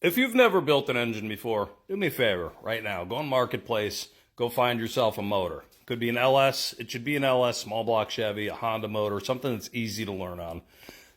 If you've never built an engine before, do me a favor right now. Go on Marketplace, go find yourself a motor. Could be an LS, it should be an LS, small block Chevy, a Honda motor, something that's easy to learn on.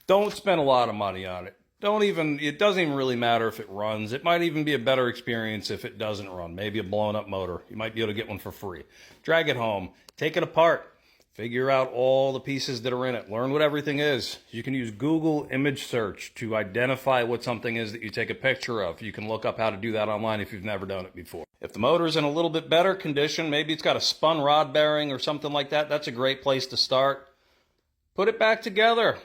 Don't spend a lot of money on it. It doesn't even really matter if it runs. It might even be a better experience if it doesn't run. Maybe a blown up motor. You might be able to get one for free. Drag it home, take it apart. Figure out all the pieces that are in it. Learn what everything is. You can use Google image search to identify what something is that you take a picture of. You can look up how to do that online if you've never done it before. If the motor's in a little bit better condition, maybe it's got a spun rod bearing or something like that, that's a great place to start. Put it back together.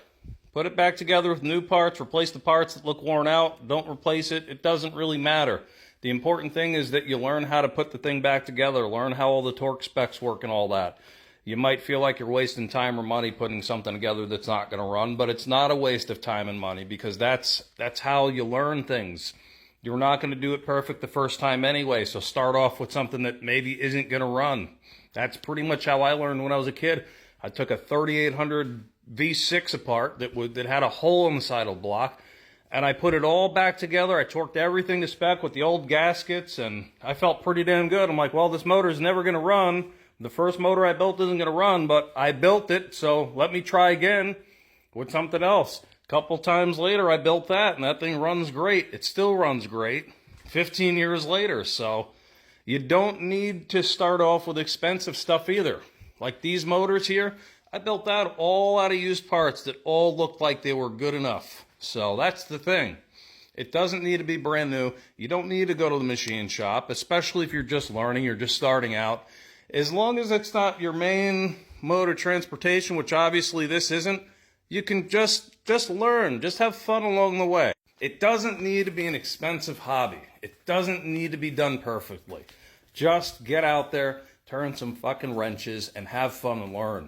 Put it back together with new parts. Replace the parts that look worn out. Don't replace it. It doesn't really matter. The important thing is that you learn how to put the thing back together. Learn how all the torque specs work and all that. You might feel like you're wasting time or money putting something together that's not going to run, but it's not a waste of time and money because that's how you learn things. You're not going to do it perfect the first time anyway, so start off with something that maybe isn't going to run. That's pretty much how I learned when I was a kid. I took a 3800 V6 apart that had a hole in the side of the block, and I put it all back together. I torqued everything to spec with the old gaskets, and I felt pretty damn good. I'm like, well, this motor's never going to run. The first motor I built isn't going to run, but I built it, so let me try again with something else. A couple times later, I built that, and that thing runs great. It still runs great 15 years later, so you don't need to start off with expensive stuff either. Like these motors here, I built that all out of used parts that all looked like they were good enough. So that's the thing. It doesn't need to be brand new. You don't need to go to the machine shop, especially if you're just learning, you're just starting out. As long as it's not your main mode of transportation, which obviously this isn't, you can just learn, just have fun along the way. It doesn't need to be an expensive hobby. It doesn't need to be done perfectly. Just get out there, turn some fucking wrenches, and have fun and learn.